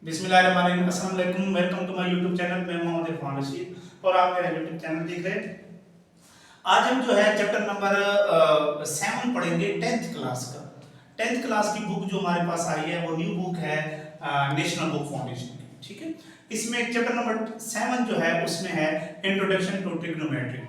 बिस्मिल्लाहिर्रहमानिर्रहीम, अस्सलाम वालेकुम। Welcome to my YouTube channel. मैं मोहम्मद इरफान रशीद और आप मेरा यूट्यूब चैनल देख रहे हैं। आज हम जो है चैप्टर नंबर 7 पढ़ेंगे 10th क्लास का। 10th क्लास की बुक जो हमारे पास आई है वो न्यू बुक है नेशनल बुक फाउंडेशन की। ठीक है, इसमें चैप्टर नंबर 7 जो है उसमें है इंट्रोडक्शन टू ट्रिग्नोमेट्री।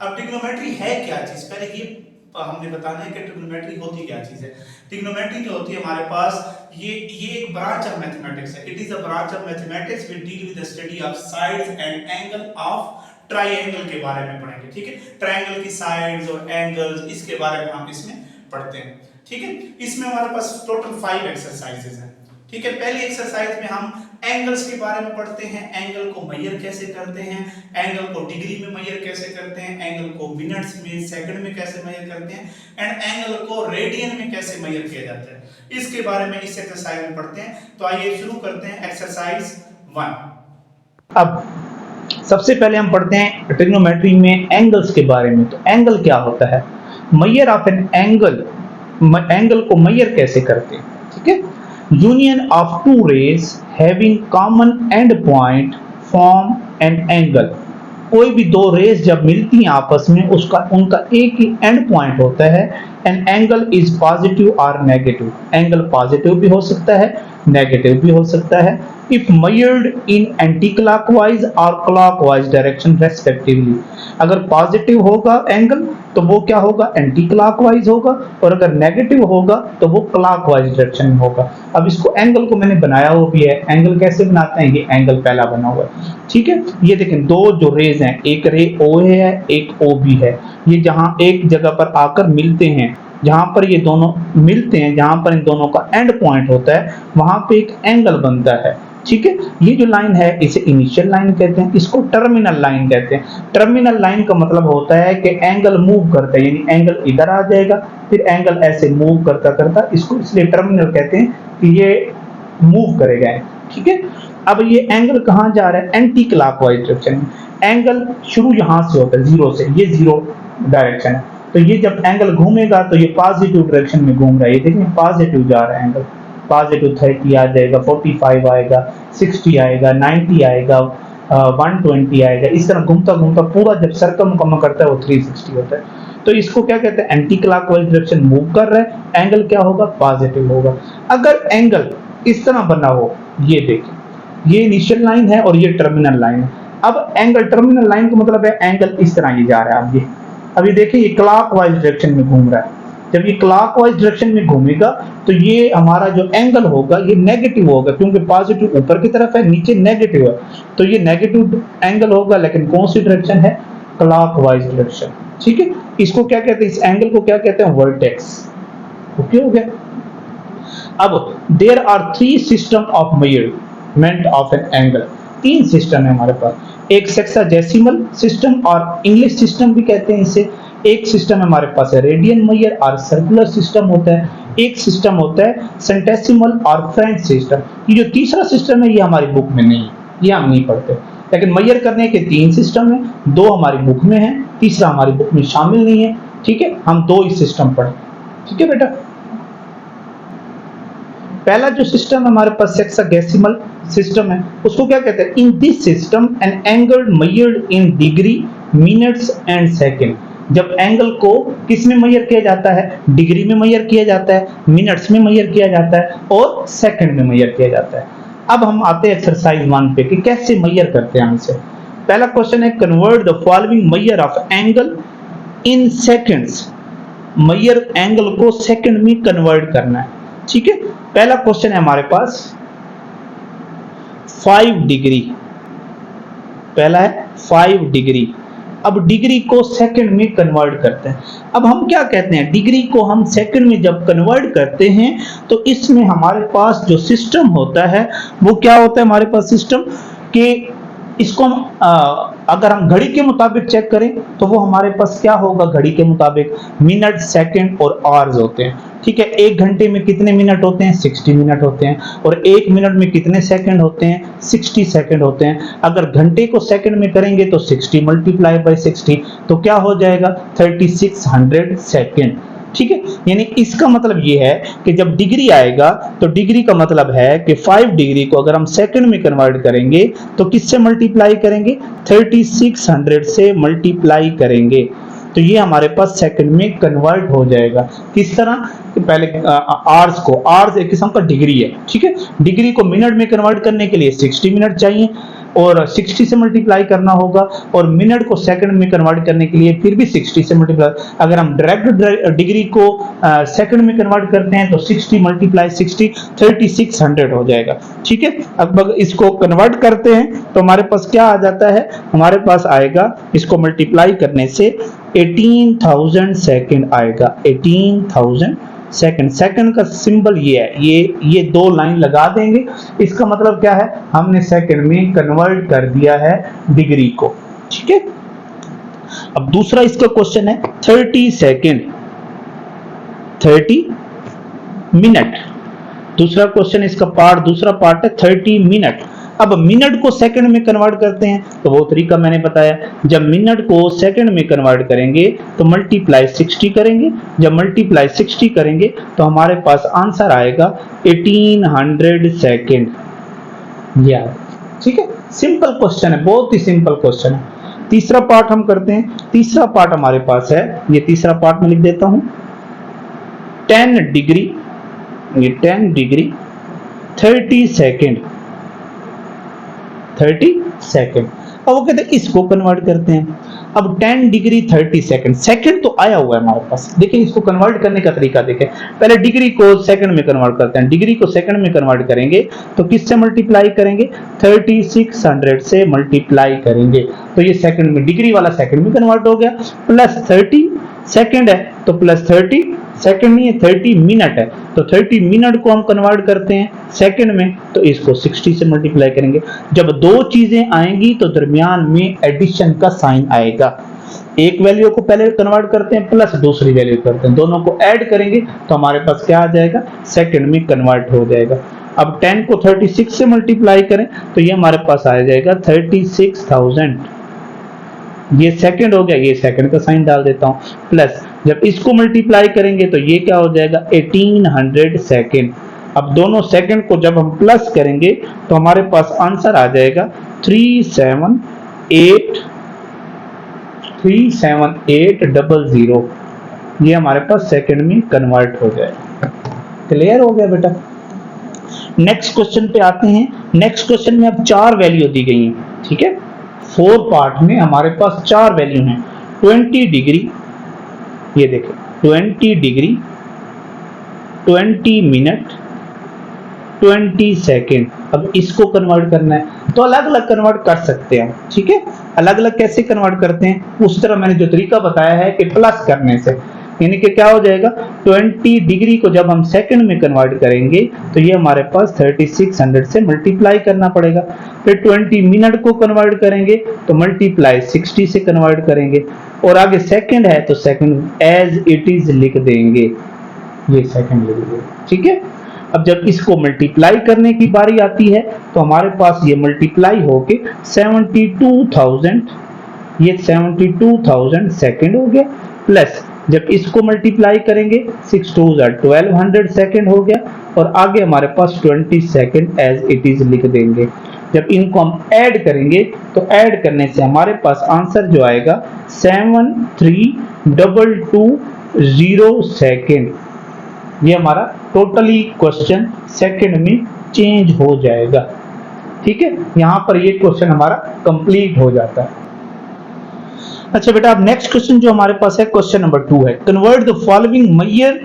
अब ट्रिग्नोमेट्री है क्या चीज, पहले ये हमने बताना है कि ट्रिग्नोमेट्री होती क्या चीज है। ट्रिग्नोमेट्री जो होती है हमारे पास ये एक ब्रांच ऑफ मैथमेटिक्स है। It is a branch of mathematics which deal with the study of sides and angle of triangle के बारे में पढ़ेंगे। ठीक है, ट्राइंगल की साइड्स और एंगल्स इसके बारे में हम इसमें पढ़ते हैं। ठीक है, इसमें हमारे पास टोटल 5 एक्सरसाइजेज हैं। ठीक है, पहली एक्सरसाइज में हम एंगल्स के बारे में पढ़ते हैं। एंगल को मेजर कैसे करते हैं, एंगल को डिग्री में मेजर कैसे करते हैं, एंगल को मिनट्स में सेकंड में कैसे मेजर करते हैं एंड एंगल को रेडियन में कैसे मेजर किया जाता है, इसके बारे में इस एक्सरसाइज में पढ़ते हैं। तो आइए शुरू करते हैं एक्सरसाइज 1। अब सबसे पहले हम पढ़ते हैं ट्रिग्नोमेट्री में एंगल्स के बारे में। तो एंगल क्या होता है, measure of an angle, angle को मेजर कैसे करते हैं। ठीक है, union of two rays having common end point form an angle. कोई भी दो रेज जब मिलती हैं आपस में उनका एक ही एंड पॉइंट होता है। एन एंगल इज पॉजिटिव और नेगेटिव। एंगल पॉजिटिव भी हो सकता है, नेगेटिव भी हो सकता है इफ measured in anti-clockwise और clockwise direction respectively। अगर पॉजिटिव होगा एंगल तो वो क्या होगा, एंटी क्लॉकवाइज होगा, और अगर नेगेटिव होगा तो वो क्लॉकवाइज डायरेक्शन में होगा। अब इसको एंगल को मैंने बनाया हुआ भी है। एंगल कैसे बनाते हैं, ये एंगल पहला बना हुआ है। ठीक है, ये देखें दो जो रेज हैं, एक रे ओ है एक ओ बी है। ये जहां एक जगह पर आकर मिलते हैं, जहां पर ये दोनों मिलते हैं, जहां पर इन दोनों का एंड पॉइंट होता है वहां पे एक एंगल बनता है। ठीक है, ये जो लाइन है इसे इनिशियल लाइन कहते हैं, इसको टर्मिनल लाइन कहते हैं। टर्मिनल लाइन का मतलब होता है कि एंगल मूव करता है, यानी एंगल इधर आ जाएगा फिर एंगल ऐसे मूव करता करता, इसको इसलिए टर्मिनल कहते हैं कि ये मूव करेगा। ठीक है, अब ये एंगल कहां जा रहा है, एंटी क्लॉकवाइज डायरेक्शन में। एंगल शुरू यहां से होता है जीरो से, ये जीरो डायरेक्शन है। तो ये जब एंगल घूमेगा तो ये पॉजिटिव डायरेक्शन में घूम रहा है। ये देखिए पॉजिटिव जा रहा है एंगल, पॉजिटिव 30 आ जाएगा, 45 आएगा, 60 आएगा, 90 आएगा, 120 आएगा। इस तरह घूमता घूमता पूरा जब सर्कल मुकम्मल करता है वो 360 होता है। तो इसको क्या कहते हैं, एंटी क्लॉकवाइज डायरेक्शन मूव कर रहा है, एंगल क्या होगा, पॉजिटिव होगा। अगर एंगल इस तरह बना हो, ये देखिए ये इनिशियल लाइन है और ये टर्मिनल लाइन है। अब एंगल टर्मिनल लाइन का मतलब है एंगल इस तरह ये जा रहा है। अब ये देखिए ये क्लॉकवाइज डायरेक्शन में घूम रहा है। जब ये क्लॉकवाइज डायरेक्शन में घूमेगा तो ये हमारा जो एंगल होगा ये नेगेटिव होगा, क्योंकि पॉजिटिव ऊपर की तरफ है, नीचे नेगेटिव है। तो ये नेगेटिव एंगल होगा, लेकिन कौन सी डायरेक्शन है, क्लॉकवाइज डायरेक्शन। ठीक है, इसको क्या कहते हैं, इस एंगल को क्या कहते हैं, वर्टेक्स। ओके हो गया। अब there are 3 system of measurement of an angle. 3 system है हमारे पास, एक सेक्साडेसिमल सिस्टम और इंग्लिश सिस्टम भी कहते हैं इसे। एक सिस्टम हमारे पास है रेडियन मेजर और सर्कुलर सिस्टम होता है। एक सिस्टम होता है सेंटेसिमल और फ्रेंच सिस्टम। ये जो तीसरा सिस्टम है ये हमारी बुक में नहीं है, ये हम नहीं पढ़ते, लेकिन मेजर करने के 3 सिस्टम है, 2 हमारी बुक में है, तीसरा हमारी बुक में शामिल नहीं है। ठीक है, हम 2 ही सिस्टम पढ़े। ठीक है बेटा, पहला जो सिस्टम हमारे पास सेक्साडेसिमल सिस्टम है उसको क्या कहते हैं, in this system an angle measured in degree, minutes and second. जब एंगल को किस में मेजर किया जाता है, डिग्री में मेजर किया जाता है, मिनट्स में मेजर किया जाता है और सेकंड में मेजर किया जाता है। अब हम आते हैं एक्सरसाइज 1 पे कि कैसे मेजर करते हैं हम इसे। पहला क्वेश्चन है convert the following measure of angle in seconds. Measure angle को सेकंड में कन्वर्ट करना है। ठीक है, पहला क्वेश्चन है हमारे पास 5 डिग्री। पहला है 5 डिग्री। अब डिग्री को सेकंड में कन्वर्ट करते हैं। अब हम क्या कहते हैं, डिग्री को हम सेकंड में जब कन्वर्ट करते हैं तो इसमें हमारे पास जो सिस्टम होता है वो क्या होता है, हमारे पास सिस्टम कि इसको हम अगर हम घड़ी के मुताबिक चेक करें तो वो हमारे पास क्या होगा, घड़ी के मुताबिक मिनट, सेकंड और आवर्स होते हैं। ठीक है, 1 घंटे में कितने मिनट होते हैं, 60 मिनट होते हैं, और 1 मिनट में कितने सेकंड होते हैं, 60 सेकंड होते हैं। अगर घंटे को सेकंड में करेंगे तो 60 × 60 तो क्या हो जाएगा, 3600 सेकंड। ठीक है, यानी इसका मतलब ये है कि जब डिग्री आएगा तो डिग्री का मतलब है कि 5 डिग्री को अगर हम सेकंड में कन्वर्ट करेंगे तो किससे मल्टीप्लाई करेंगे, 3600 से मल्टीप्लाई करेंगे, तो ये हमारे पास सेकंड में कन्वर्ट हो जाएगा। किस तरह, तो पहले आवर्स को, आवर्स एक किस्म का डिग्री है, ठीक है, डिग्री को मिनट में कन्वर्ट करने के लिए 60 मिनट चाहिए और 60 से मल्टीप्लाई करना होगा, और मिनट को सेकंड में कन्वर्ट करने के लिए फिर भी 60 से मल्टीप्लाई, अगर हम डायरेक्ट डिग्री को सेकंड में कन्वर्ट करते हैं तो 60 मल्टीप्लाई 60 3600 हो जाएगा, ठीक है। अब अगर इसको कन्वर्ट करते हैं तो हमारे पास क्या आ जाता है, हमारे पास आएगा, इसको मल्टीप्लाई करने से 18,000 सेकंड आएगा, 18,000 सेकंड। सेकंड का सिंबल ये है, ये दो लाइन लगा देंगे, इसका मतलब क्या है, हमने सेकंड में कन्वर्ट कर दिया है डिग्री को, ठीक है। अब दूसरा इसका क्वेश्चन है 30 सेकंड 30 मिनट, दूसरा क्वेश्चन इसका दूसरा पार्ट है 30 मिनट। अब मिनट को सेकंड में कन्वर्ट करते हैं तो वो तरीका मैंने बताया, जब मिनट को सेकंड में कन्वर्ट करेंगे तो मल्टीप्लाई 60 करेंगे, जब मल्टीप्लाई 60 करेंगे तो हमारे पास आंसर आएगा 1800 सेकंड। यार ठीक है, सिंपल क्वेश्चन है, बहुत ही सिंपल क्वेश्चन है। तीसरा पार्ट हम करते हैं, तीसरा पार्ट हमारे पास है, ये तीसरा पार्ट में लिख देता हूं, 10 डिग्री, ये 10 डिग्री 30 सेकंड, 30 सेकंड। अब वो कहते हैं इसको कन्वर्ट करते हैं। अब 10 डिग्री 30 सेकंड, सेकंड तो आया हुआ है हमारे पास, देखिए इसको कन्वर्ट करने का तरीका देखें। पहले डिग्री को सेकंड में कन्वर्ट करते हैं, डिग्री को सेकंड में कन्वर्ट करेंगे तो किससे मल्टीप्लाई करेंगे, 3600 से मल्टीप्लाई करेंगे, तो ये सेकंड में, डिग्री वाला सेकंड में कन्वर्ट हो गया, प्लस 30 सेकंड है तो प्लस 30 सेकंड नहीं है, 30 मिनट है, तो 30 मिनट को हम कन्वर्ट करते हैं सेकंड में तो इसको 60 से मल्टीप्लाई करेंगे। जब दो चीजें आएंगी तो दरमियान में एडिशन का साइन आएगा, एक वैल्यू को पहले कन्वर्ट करते हैं प्लस दूसरी वैल्यू करते हैं, दोनों को ऐड करेंगे तो हमारे पास क्या आ जाएगा, सेकंड में कन्वर्ट हो जाएगा। अब 10 को 36 से मल्टीप्लाई करें तो ये हमारे पास आ जाएगा 36,000, ये सेकंड हो गया, ये सेकंड का साइन डाल देता हूं, प्लस जब इसको मल्टीप्लाई करेंगे तो ये क्या हो जाएगा 1800 सेकंड। अब दोनों सेकंड को जब हम प्लस करेंगे तो हमारे पास आंसर आ जाएगा 37800, ये हमारे पास सेकंड में कन्वर्ट हो जाएगा। क्लियर हो गया बेटा। नेक्स्ट क्वेश्चन पे आते हैं। नेक्स्ट क्वेश्चन में अब 4 वैल्यू दी गई हैं, ठीक है, 4 पार्ट में हमारे पास 4 वैल्यू हैं। 20 डिग्री, ये देखिए 20 डिग्री 20 मिनट 20 सेकेंड। अब इसको कन्वर्ट करना है तो अलग अलग कन्वर्ट कर सकते हैं, ठीक है। अलग अलग कैसे कन्वर्ट करते हैं, उस तरह मैंने जो तरीका बताया है कि प्लस करने से, यानी कि क्या हो जाएगा, 20 डिग्री को जब हम सेकंड में कन्वर्ट करेंगे तो ये हमारे पास 3600 से मल्टीप्लाई करना पड़ेगा। फिर 20 मिनट को कन्वर्ट करेंगे तो मल्टीप्लाई 60 से कन्वर्ट करेंगे, और आगे सेकंड है तो सेकंड एज इट इज लिख देंगे, ये सेकंड लिख देंगे, ठीक है। अब जब इसको मल्टीप्लाई करने की बारी आती है तो हमारे पास ये मल्टीप्लाई होके 72,000, ये 72,000 सेकंड हो गया, प्लस जब इसको मल्टीप्लाई करेंगे 6 2 1200 सेकंड हो गया, और आगे हमारे पास 20 सेकंड एज इट इज लिख देंगे। जब इनको हम ऐड करेंगे तो ऐड करने से हमारे पास आंसर जो आएगा 73220 सेकंड। ये हमारा टोटली क्वेश्चन सेकंड में चेंज हो जाएगा, ठीक है। यहां पर ये क्वेश्चन हमारा कंप्लीट हो जाता है। अच्छा बेटा, अब नेक्स्ट क्वेश्चन जो हमारे पास है क्वेश्चन नंबर 2 है, convert the following measure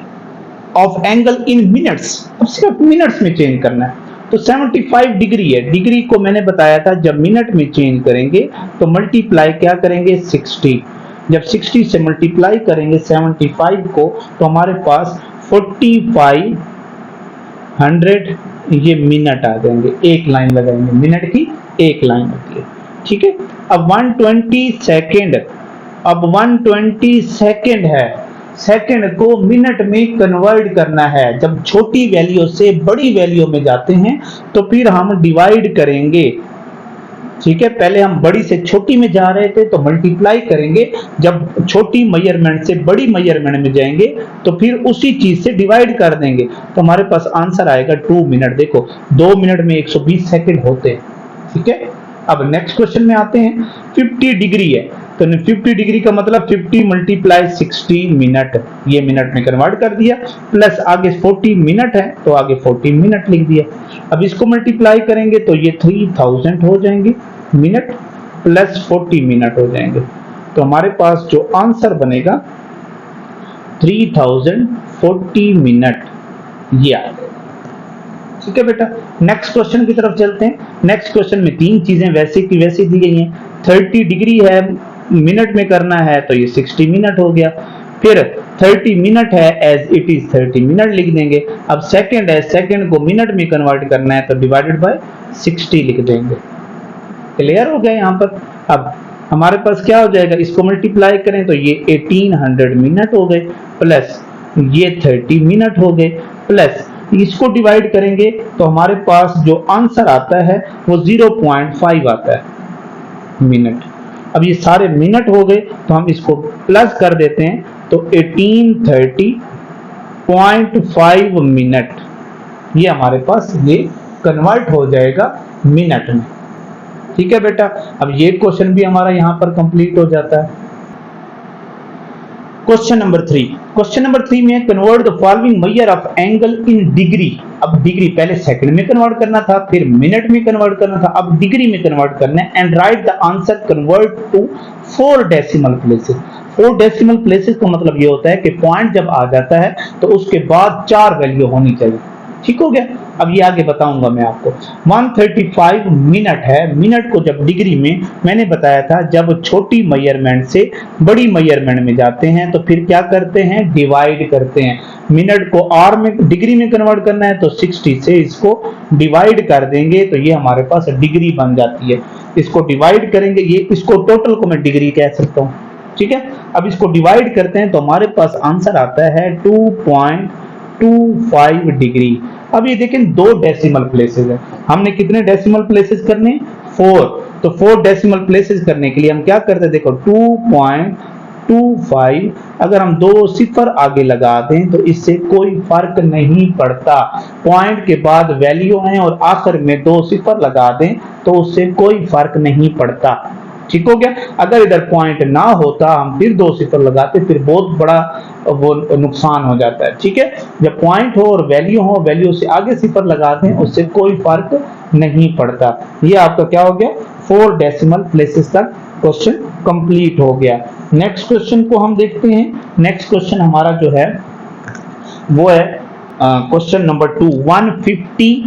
of angle in minutes. अब सिर्फ मिनट्स में चेंज करना है, तो 75 डिग्री है, डिग्री को मैंने बताया था जब मिनट में चेंज करेंगे तो मल्टीप्लाई क्या करेंगे 60, जब 60 से मल्टीप्लाई करेंगे 75 को तो हमारे पास 4500 ये मिनट आ जाएंगे, एक लाइन लगाएंगे, मिनट की एक लाइन होती है, ठीक है। अब 120 सेकेंड, अब 120 सेकेंड है, सेकेंड को मिनट में कन्वर्ट करना है। जब छोटी वैल्यू से बड़ी वैल्यू में जाते हैं तो फिर हम डिवाइड करेंगे, ठीक है, पहले हम बड़ी से छोटी में जा रहे थे तो मल्टीप्लाई करेंगे, जब छोटी मेजरमेंट से बड़ी मेजरमेंट में जाएंगे तो फिर उसी चीज से डिवाइड कर देंगे, तो हमारे पास आंसर आएगा 2 मिनट। देखो 2 मिनट में 120 सेकंड होते हैं। ठीक है, अब नेक्स्ट क्वेश्चन में आते हैं। 50 डिग्री है तो 50 डिग्री का मतलब 50 मल्टीप्लाई 60 मिनट, ये मिनट में कन्वर्ट कर दिया, प्लस आगे 40 मिनट है तो आगे 40 मिनट लिख दिया। अब इसको मल्टीप्लाई करेंगे तो ये 3000 हो जाएंगे मिनट, प्लस 40 मिनट हो जाएंगे, तो हमारे पास जो आंसर बनेगा 3040 मिनट, ये आ गया। ठीक है बेटा, नेक्स्ट क्वेश्चन की तरफ चलते हैं। नेक्स्ट क्वेश्चन में 3 चीजें वैसे की वैसी दी गई हैं। 30 डिग्री है, मिनट में करना है तो ये 60 मिनट हो गया, फिर 30 मिनट है एज इट इज 30 मिनट लिख देंगे। अब सेकंड है, सेकंड को मिनट में कन्वर्ट करना है तो डिवाइडेड बाय 60 लिख देंगे। क्लियर हो गया यहाँ पर। अब हमारे पास क्या हो जाएगा, इसको मल्टीप्लाई करें तो ये 1800 मिनट हो गए, प्लस ये 30 मिनट हो गए, प्लस इसको डिवाइड करेंगे तो हमारे पास जो आंसर आता है वो 0.5 आता है मिनट। अब ये सारे मिनट हो गए तो हम इसको प्लस कर देते हैं तो 1830.5 मिनट, ये हमारे पास ये कन्वर्ट हो जाएगा मिनट में। ठीक है बेटा, अब ये क्वेश्चन भी हमारा यहां पर कंप्लीट हो जाता है। क्वेश्चन नंबर 3, क्वेश्चन नंबर 3 में convert the following measure of angle in degree. अब डिग्री पहले सेकंड में कन्वर्ट करना था, फिर मिनट में कन्वर्ट करना था, अब डिग्री में कन्वर्ट करना है। And write the answer convert to 4 decimal places. 4 decimal places का मतलब ये होता है कि पॉइंट जब आ जाता है तो उसके बाद 4 वैल्यू होनी चाहिए। ठीक हो गया, अब ये आगे बताऊंगा मैं आपको। 135 मिनट है, मिनट को जब डिग्री में मैंने बताया था, जब छोटी मेजरमेंट से बड़ी मेजरमेंट में जाते हैं तो फिर क्या करते हैं, डिवाइड करते हैं। मिनट को आर में डिग्री में कन्वर्ट करना है तो 60 से इसको डिवाइड कर देंगे तो ये हमारे पास डिग्री बन जाती है। इसको डिवाइड करेंगे, ये इसको टोटल को मैं डिग्री कह सकता हूँ। ठीक है, अब इसको डिवाइड करते हैं तो हमारे पास आंसर आता है 2.25 डिग्री। अब ये देखें 2 डेसिमल प्लेसेस है, हमने कितने डेसिमल प्लेसेस करने, 4, तो 4 डेसिमल प्लेसेस करने के लिए हम क्या करते हैं, देखो 2.25 अगर हम 2 सिफर आगे लगा दें तो इससे कोई फर्क नहीं पड़ता। पॉइंट के बाद वैल्यू है और आखिर में 2 सिफर लगा दें तो उससे कोई फर्क नहीं पड़ता। ठीक हो गया, अगर इधर पॉइंट ना होता हम फिर 2 सिफर लगाते, फिर बहुत बड़ा वो नुकसान हो जाता है। ठीक है, जब पॉइंट हो और वैल्यू हो, वैल्यू से आगे सिफर लगाते हैं उससे कोई फर्क नहीं पड़ता। ये आपका क्या हो गया, 4 डेसिमल प्लेसेस तक क्वेश्चन कंप्लीट हो गया। नेक्स्ट क्वेश्चन को हम देखते हैं। नेक्स्ट क्वेश्चन हमारा जो है वो है क्वेश्चन नंबर 2, 150,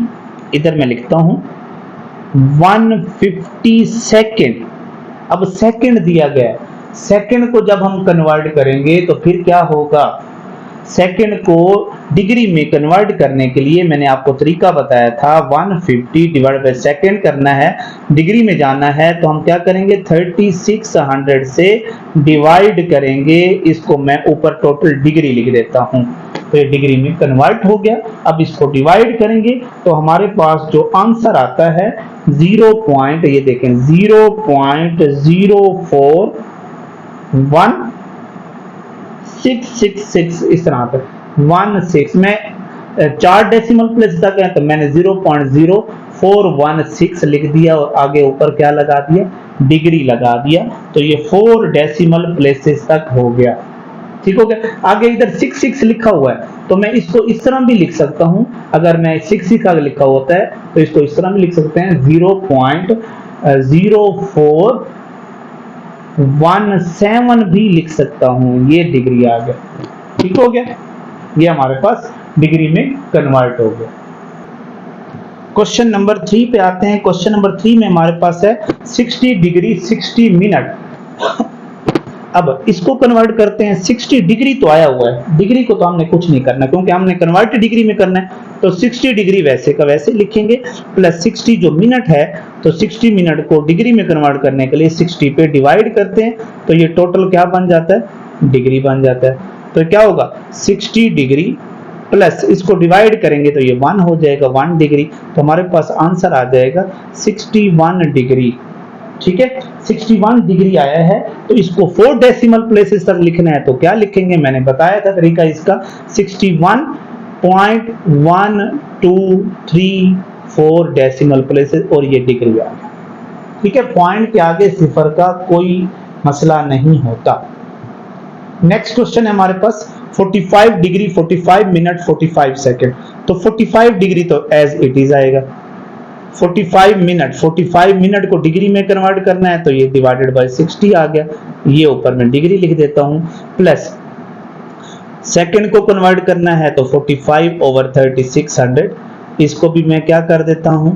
इधर मैं लिखता हूं 150 सेकेंड। अब सेकंड दिया गया है, सेकंड को जब हम कन्वर्ट करेंगे तो फिर क्या होगा, सेकंड को डिग्री में कन्वर्ट करने के लिए मैंने आपको तरीका बताया था। 150 डिवाइड बाय सेकंड करना है, डिग्री में जाना है तो हम क्या करेंगे, 3600 से डिवाइड करेंगे। इसको मैं ऊपर टोटल डिग्री लिख देता हूं तो ये डिग्री में कन्वर्ट हो गया। अब इसको डिवाइड करेंगे तो हमारे पास जो आंसर आता है 0. ये देखें 0.04166 इस तरह तक 16 में 4 डेसिमल प्लेस तक है तो मैंने 0.0416 लिख दिया और आगे ऊपर क्या लगा दिया, डिग्री लगा दिया, तो ये 4 डेसिमल प्लेसेस तक हो गया। ठीक हो गया, आगे इधर 66 लिखा हुआ है तो मैं इसको इस तरह भी लिख सकता हूं। अगर मैं 66 आगे लिखा होता है तो इसको इस तरह भी लिख सकते हैं 0.0417 भी लिख सकता हूं, ये डिग्री आ गया। ठीक हो गया, ये हमारे पास डिग्री में कन्वर्ट हो गया। क्वेश्चन नंबर 3 पे आते हैं। क्वेश्चन नंबर 3 में हमारे पास है 60 डिग्री 60 मिनट। अब इसको कन्वर्ट करते हैं, 60 डिग्री तो आया हुआ है, डिग्री को तो हमने कुछ नहीं करना क्योंकि हमने कन्वर्ट डिग्री में करना है, तो 60 डिग्री वैसे का वैसे लिखेंगे, प्लस 60 जो मिनट है तो 60 मिनट को डिग्री में कन्वर्ट करने के लिए 60 पे डिवाइड करते हैं तो ये टोटल क्या बन जाता है, डिग्री बन जाता है। तो क्या होगा 60 डिग्री प्लस इसको डिवाइड करेंगे तो ये 1 हो जाएगा, 1 डिग्री, तो हमारे पास आंसर आ जाएगा 61 डिग्री। ठीक है, 61 डिग्री आया है तो इसको 4 डेसिमल प्लेसेस तक लिखना है तो क्या लिखेंगे, मैंने बताया था तरीका इसका 61.1234 डेसिमल प्लेसेस और ये डिग्री आ गया। ठीक है, पॉइंट के आगे सिफर का कोई मसला नहीं होता। नेक्स्ट क्वेश्चन है हमारे पास 45 डिग्री 45 मिनट 45 सेकंड। तो 45 डिग्री तो एज इट इज आएगा, 45 मिनट को डिग्री में कन्वर्ट करना है तो ये डिवाइडेड बाय 60 आ गया, ये ऊपर में डिग्री लिख देता हूं, प्लस सेकंड को कन्वर्ट करना है तो 45/3600, इसको भी मैं क्या कर देता हूं,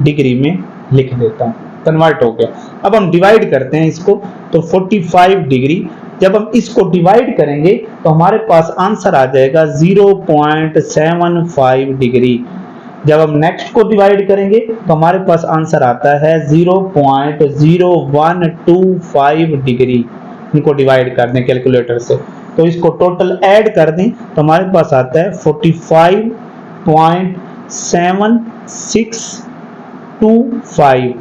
डिग्री में लिख देता हूं, कन्वर्ट हो गया। अब हम डिवाइड करते हैं इसको, तो 45 डिग्री जब हम इसको डिवाइड करेंगे तो हमारे पास आंसर आ जाएगा 0.75 डिग्री। जब हम नेक्स्ट को डिवाइड करेंगे तो हमारे पास आंसर आता है 0.0125 डिग्री। इनको डिवाइड कर दें कैलकुलेटर से तो इसको टोटल ऐड कर दें तो हमारे पास आता है 45.7625।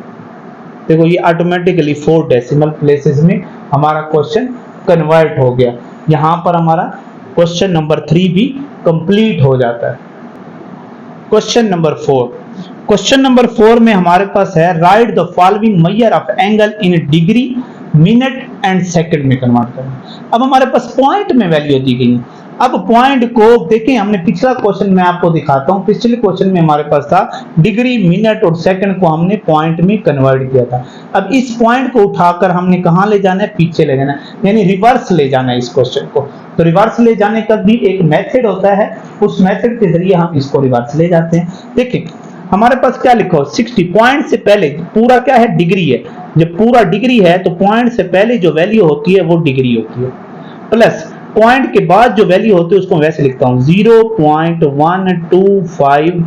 देखो ये ऑटोमेटिकली 4 डेसिमल प्लेसेस में हमारा क्वेश्चन कन्वर्ट हो गया। यहां पर हमारा क्वेश्चन नंबर 3 भी कंप्लीट हो जाता है। क्वेश्चन नंबर 4, क्वेश्चन नंबर 4 में हमारे पास है right the following measure of angle in degree minute and second में कन्वर्ट करना। अब हमारे पास पॉइंट में वैल्यू दी गई है। अब पॉइंट को देखें, हमने पिछला क्वेश्चन में आपको दिखाता हूं, पिछले क्वेश्चन में हमारे पास था डिग्री मिनट और सेकंड को हमने पॉइंट में कन्वर्ट किया था। अब इस पॉइंट को उठाकर हमने कहां ले जाना है, पीछे ले जाना है, यानी रिवर्स ले जाना है इस क्वेश्चन को। तो रिवर्स ले जाने का भी एक मेथड होता है, उस मेथड के जरिए हम इसको रिवर्स ले जाते हैं। देखिए हमारे पास क्या लिखा हो, 60 पॉइंट से पहले पूरा क्या है, डिग्री है। जब पूरा डिग्री है तो पॉइंट से पहले जो वैल्यू होती है वो डिग्री होती है, प्लस पॉइंट के बाद जो वैल्यू होती है उसको मैं वैसे लिखता हूं 0.125।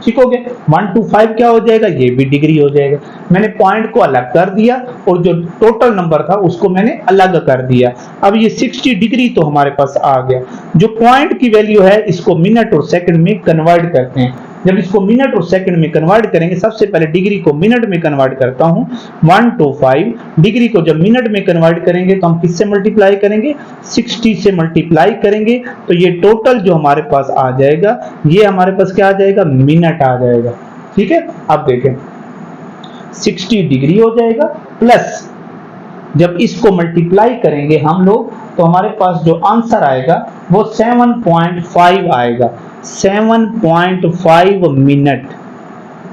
ठीक हो गया, 125 क्या हो जाएगा, ये भी डिग्री हो जाएगा। मैंने पॉइंट को अलग कर दिया और जो टोटल नंबर था उसको मैंने अलग कर दिया। अब ये 60 डिग्री तो हमारे पास आ गया। जो पॉइंट की वैल्यू है इसको मिनट और सेकंड में कन्वर्ट करते हैं। जब इसको मिनट और सेकंड में कन्वर्ट करेंगे, सबसे पहले डिग्री को मिनट में कन्वर्ट करता हूं 125। डिग्री को जब मिनट में कन्वर्ट करेंगे तो हम किससे मल्टीप्लाई करेंगे, 60 से मल्टीप्लाई करेंगे तो ये टोटल जो हमारे पास आ जाएगा, ये हमारे पास क्या आ जाएगा, मिनट आ जाएगा। ठीक है, अब देखें 60 डिग्री हो जाएगा, प्लस जब इसको मल्टीप्लाई करेंगे हम लोग तो हमारे पास जो आंसर आएगा वो 7.5 आएगा, 7.5 मिनट।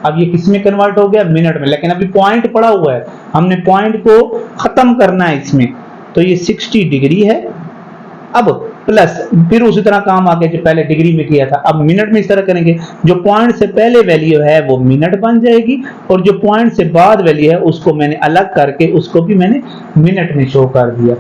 अब ये किस में कन्वर्ट हो गया, मिनट में, लेकिन अभी पॉइंट पड़ा हुआ है, हमने पॉइंट को खत्म करना है इसमें। तो ये 60 डिग्री है, अब प्लस फिर उसी तरह काम आगे जो पहले डिग्री में किया था, अब मिनट में इस तरह करेंगे। जो पॉइंट से पहले वैल्यू है वो मिनट बन जाएगी और जो पॉइंट से बाद वैल्यू है उसको मैंने अलग करके उसको भी मैंने मिनट में शो कर दिया।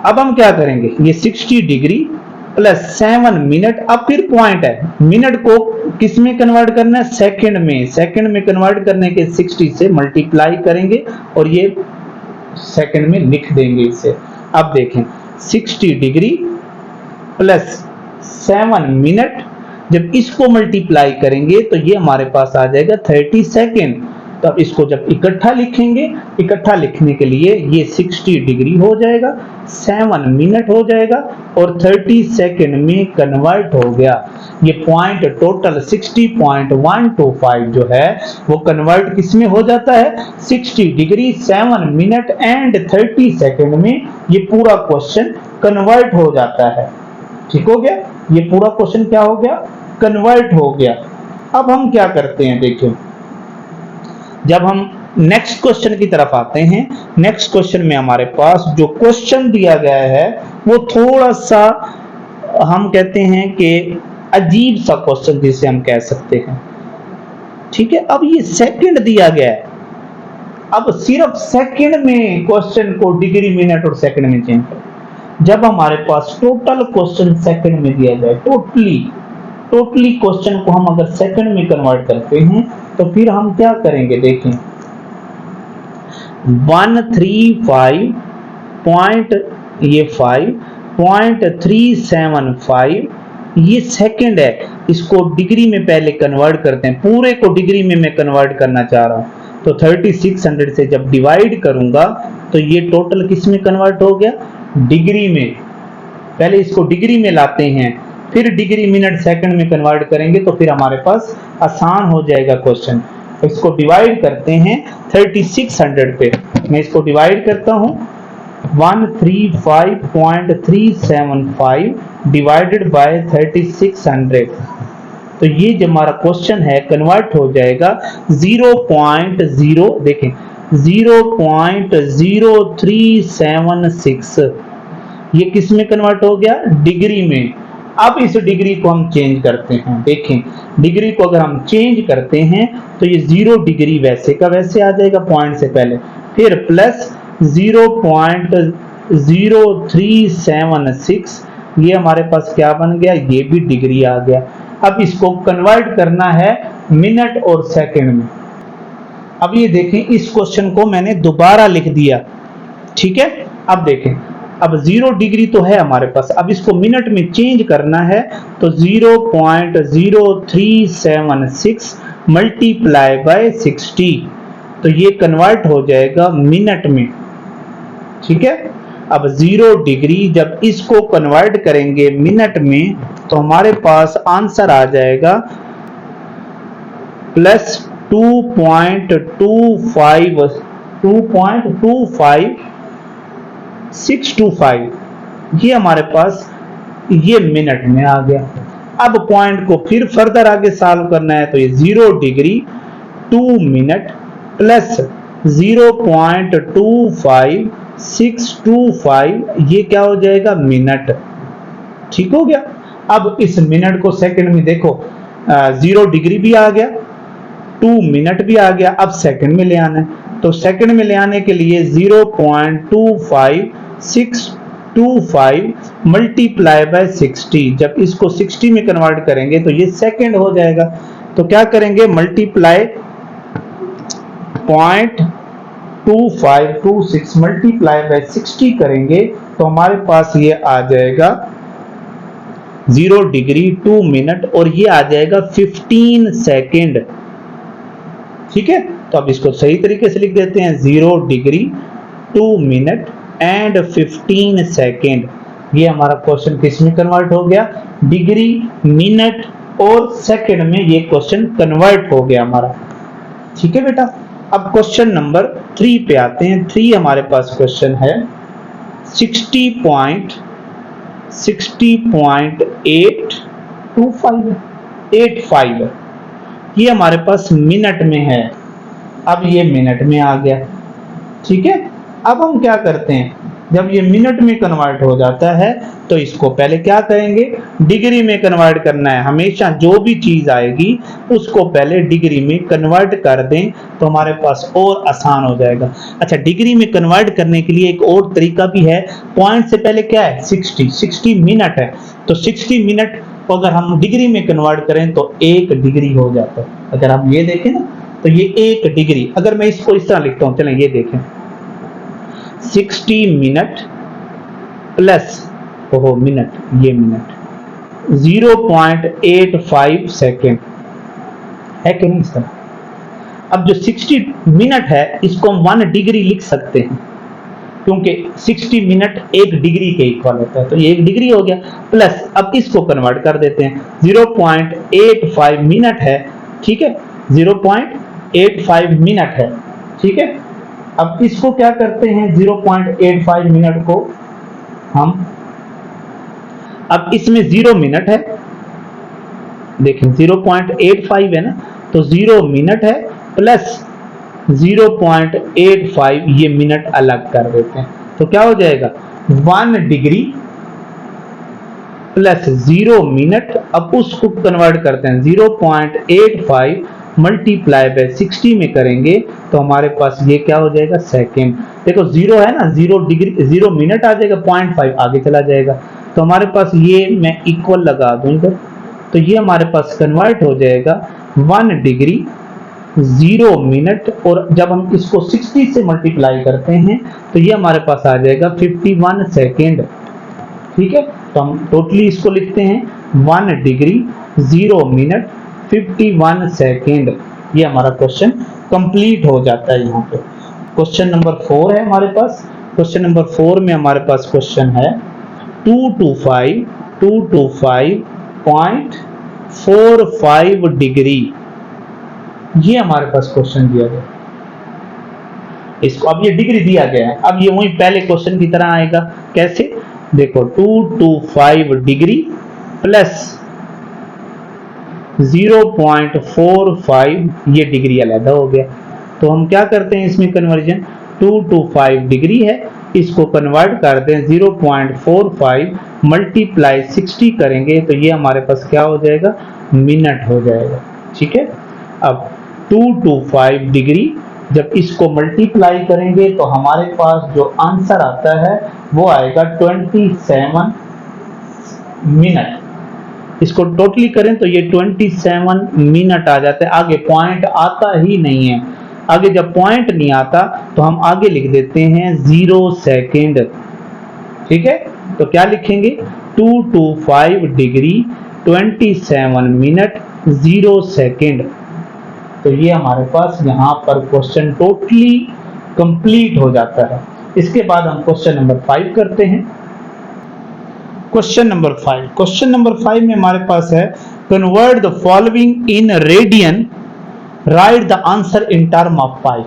अब हम क्या करेंगे, ये 60 डिग्री प्लस 7 मिनट, अब फिर पॉइंट है, मिनट को किस में कन्वर्ट करना है, सेकंड में। सेकंड में कन्वर्ट करने के 60 से मल्टीप्लाई करेंगे और ये सेकंड में लिख देंगे इसे। अब देखें 60 डिग्री प्लस 7 मिनट, जब इसको मल्टीप्लाई करेंगे तो ये हमारे पास आ जाएगा 30 सेकेंड। तो अब इसको जब इकट्ठा लिखेंगे, इकट्ठा लिखने के लिए ये 60 डिग्री हो जाएगा, 7 मिनट हो जाएगा और 30 सेकेंड में कन्वर्ट हो गया। ये पॉइंट टोटल 60.125 जो है वो कन्वर्ट किस में हो जाता है, 60 डिग्री 7 मिनट एंड 30 सेकेंड में ये पूरा क्वेश्चन कन्वर्ट हो जाता है। ठीक हो गया, ये पूरा क्वेश्चन क्या हो गया, कन्वर्ट हो गया। अब हम क्या करते हैं, देखिए जब हम नेक्स्ट क्वेश्चन की तरफ आते हैं, नेक्स्ट क्वेश्चन में हमारे पास जो क्वेश्चन दिया गया है वो थोड़ा सा हम कहते हैं कि अजीब सा क्वेश्चन जिसे हम कह सकते हैं। ठीक है, अब ये सेकंड दिया गया है, अब सिर्फ सेकंड में क्वेश्चन को डिग्री मिनट और सेकंड में चेंज करें। जब हमारे पास टोटल क्वेश्चन सेकंड में दिया जाए, टोटली क्वेश्चन को हम अगर सेकंड में कन्वर्ट करते हैं तो फिर हम क्या करेंगे, देखें 135.375 ये सेकंड है, इसको डिग्री में पहले कन्वर्ट करते हैं, पूरे को डिग्री में मैं कन्वर्ट करना चाह रहा हूं। तो 3600 से जब डिवाइड करूंगा तो ये टोटल किस में कन्वर्ट हो गया, डिग्री में। पहले इसको डिग्री में लाते हैं, फिर डिग्री मिनट सेकंड में कन्वर्ट करेंगे तो फिर हमारे पास आसान हो जाएगा क्वेश्चन। इसको डिवाइड करते हैं 3600 पे। मैं इसको डिवाइड करता हूं 135.375 डिवाइडेड बाय 3600। तो ये जो हमारा क्वेश्चन है कन्वर्ट हो जाएगा 0.0, देखें 0.0376। ये किस में कन्वर्ट हो गया, डिग्री में। अब इस डिग्री को हम चेंज करते हैं, देखें डिग्री को अगर हम चेंज करते हैं तो ये 0 डिग्री वैसे का वैसे आ जाएगा पॉइंट से पहले, फिर प्लस 0.0376, ये हमारे पास क्या बन गया, ये भी डिग्री आ गया। अब इसको कन्वर्ट करना है मिनट और सेकंड में। अब ये देखें इस क्वेश्चन को मैंने दोबारा लिख दिया, ठीक है। अब देखें अब 0 डिग्री तो है हमारे पास, अब इसको मिनट में चेंज करना है तो 0.0376 मल्टीप्लाई बाय 60, तो ये कन्वर्ट हो जाएगा मिनट में, ठीक है। अब 0 डिग्री जब इसको कन्वर्ट करेंगे मिनट में तो हमारे पास आंसर आ जाएगा प्लस 2.25625, ये हमारे पास ये मिनट में आ गया। अब पॉइंट को फिर फर्दर आगे सॉल्व करना है तो ये 0 डिग्री 2 मिनट प्लस 0.25625, ये क्या हो जाएगा, मिनट, ठीक हो गया। अब इस मिनट को सेकंड में देखो, 0 डिग्री भी आ गया, 2 मिनट भी आ गया, अब सेकंड में ले आना है। तो सेकंड में ले आने के लिए 0.25625 मल्टीप्लाई बाय 60, जब इसको 60 में कन्वर्ट करेंगे तो ये सेकंड हो जाएगा। तो क्या करेंगे, मल्टीप्लाई 0.2526 मल्टीप्लाई बाय 60 करेंगे तो हमारे पास ये आ जाएगा 0 डिग्री 2 मिनट और ये आ जाएगा 15 सेकंड, ठीक है। तो अब इसको सही तरीके से लिख देते हैं 0 डिग्री 2 मिनट एंड 15 सेकंड। ये हमारा क्वेश्चन किस में कन्वर्ट हो गया, डिग्री, मिनट और सेकंड में ये क्वेश्चन कन्वर्ट हो गया हमारा, ठीक है बेटा। अब क्वेश्चन नंबर 3 पे आते हैं। 3 हमारे पास क्वेश्चन है 60.825, ये हमारे पास मिनट में है। अब ये मिनट में आ गया, ठीक है। अब हम क्या करते हैं, जब ये मिनट में कन्वर्ट हो जाता है तो इसको पहले क्या करेंगे, डिग्री में कन्वर्ट करना है। हमेशा जो भी चीज आएगी उसको पहले डिग्री में कन्वर्ट कर दें तो हमारे पास और आसान हो जाएगा। अच्छा, डिग्री में कन्वर्ट करने के लिए एक और तरीका भी है। पॉइंट से पहले क्या है, 60 मिनट है, तो 60 मिनट को अगर हम डिग्री में कन्वर्ट करें तो 1 डिग्री हो जाता है। अगर आप ये देखें ना तो ये 1 डिग्री, अगर मैं इसको इस तरह लिखता हूं, चलें ये देखें 60 मिनट प्लस मिनट, ये मिनट 0.85 सेकेंड है कि नहीं इसका। अब जो 60 मिनट है इसको हम 1 डिग्री लिख सकते हैं क्योंकि 60 मिनट 1 डिग्री के इक्वल होता है, तो ये 1 डिग्री हो गया। प्लस अब इसको कन्वर्ट कर देते हैं, 0.85 मिनट है, ठीक है, 0.85 मिनट है, ठीक है। अब इसको क्या करते हैं, 0.85 मिनट को हम, अब इसमें 0 मिनट है, देखें 0.85 है ना, तो 0 मिनट है प्लस 0.85 ये मिनट अलग कर देते हैं, तो क्या हो जाएगा 1 डिग्री प्लस 0 मिनट। अब उसको कन्वर्ट करते हैं 0.85 मल्टीप्लाई बाय 60 में करेंगे तो हमारे पास ये क्या हो जाएगा, सेकेंड। देखो 0 है ना, 0 डिग्री 0 मिनट आ जाएगा, 0.5 आगे चला जाएगा, तो हमारे पास ये मैं इक्वल लगा दूं इधर, तो ये हमारे पास कन्वर्ट हो जाएगा 1 डिग्री 0 मिनट, और जब हम इसको 60 से मल्टीप्लाई करते हैं तो ये हमारे पास आ जाएगा 51 सेकेंड, ठीक है। तो हम टोटली इसको लिखते हैं 1 डिग्री 0 मिनट 51 सेकेंड, ये हमारा क्वेश्चन कंप्लीट हो जाता है यहाँ पे। क्वेश्चन नंबर 4 है हमारे पास। क्वेश्चन नंबर 4 में हमारे पास क्वेश्चन है 225.45 डिग्री, ये हमारे पास क्वेश्चन दिया गया। इसको अब ये डिग्री दिया गया है, अब ये वही पहले क्वेश्चन की तरह आएगा। कैसे? देखो 225 डिग्री प्लस 0.45, ये डिग्री अलग हो गया। तो हम क्या करते हैं इसमें कन्वर्जन, 225 डिग्री है, इसको कन्वर्ट करते हैं 0.45 मल्टीप्लाई 60 करेंगे तो ये हमारे पास क्या हो जाएगा, मिनट हो जाएगा। ठीक है, अब 225 डिग्री जब इसको मल्टीप्लाई करेंगे तो हमारे पास जो आंसर आता है वो आएगा 27 मिनट। इसको टोटली करें तो ये 27 मिनट आ जाता है। आगे पॉइंट आता ही नहीं है, आगे जब पॉइंट नहीं आता तो हम आगे लिख देते हैं 0 सेकेंड। ठीक है, तो क्या लिखेंगे, 225 डिग्री 27 मिनट 0 सेकेंड। तो ये हमारे पास यहाँ पर क्वेश्चन टोटली कंप्लीट हो जाता है। इसके बाद हम क्वेश्चन नंबर 5 करते हैं। क्वेश्चन नंबर 5, क्वेश्चन नंबर 5 में हमारे पास है convert the following in radian, write the answer in term of pi.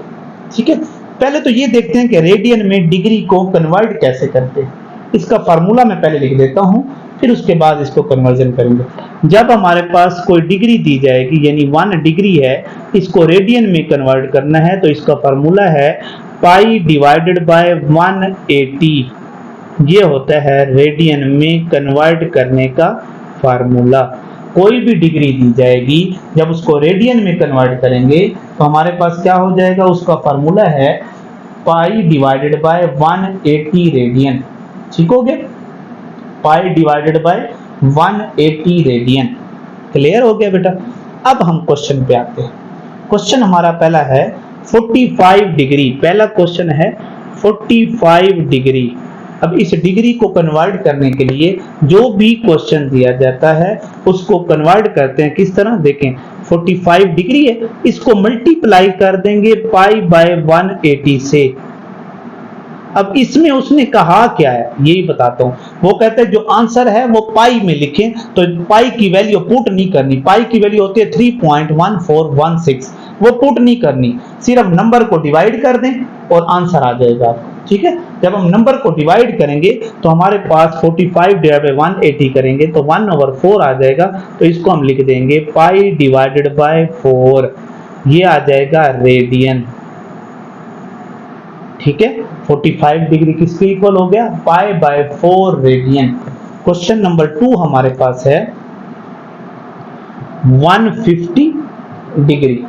ठीक है, पहले तो ये देखते हैं कि रेडियन में डिग्री को कन्वर्ट कैसे करते हैं। इसका फार्मूला मैं पहले लिख देता हूं, फिर उसके बाद इसको कन्वर्जन करेंगे। जब हमारे पास कोई डिग्री दी जाएगी, यानी 1 डिग्री है, इसको रेडियन में कन्वर्ट करना है तो इसका फार्मूला है पाई डिवाइडेड बाय 180। ये होता है रेडियन में कन्वर्ट करने का फार्मूला। कोई भी डिग्री दी जाएगी, जब उसको रेडियन में कन्वर्ट करेंगे तो हमारे पास क्या हो जाएगा, उसका फार्मूला है पाई डिवाइडेड बाय 180 रेडियन। ठीक हो गया, पाई डिवाइडेड बाय 180 रेडियन। क्लियर हो गया बेटा। अब हम क्वेश्चन पे आते हैं। क्वेश्चन हमारा पहला है 45 डिग्री। पहला क्वेश्चन है 45 डिग्री। अब इस डिग्री को कन्वर्ट करने के लिए जो भी क्वेश्चन दिया जाता है उसको कन्वर्ट करते हैं किस तरह, देखें 45 डिग्री है, इसको मल्टीप्लाई कर देंगे पाई बाय 180 से। अब इसमें उसने कहा क्या है यही बताता हूं। वो कहते हैं जो आंसर है वो पाई में लिखें, तो पाई की वैल्यू पुट नहीं करनी। पाई की वैल्यू होती है 3.1416, वो पुट नहीं करनी, सिर्फ नंबर को डिवाइड कर दें और आंसर आ जाएगा। ठीक है, जब हम नंबर को डिवाइड करेंगे तो हमारे पास 45 डिवाइड बाय 180 करेंगे तो 1/4 आ जाएगा। तो इसको हम लिख देंगे पाई डिवाइडेड बाय 4, ये आ जाएगा रेडियन। ठीक है, 45 डिग्री किसके इक्वल हो गया, pi by 4 radian. Question number 2 हमारे पास है 150 डिग्री।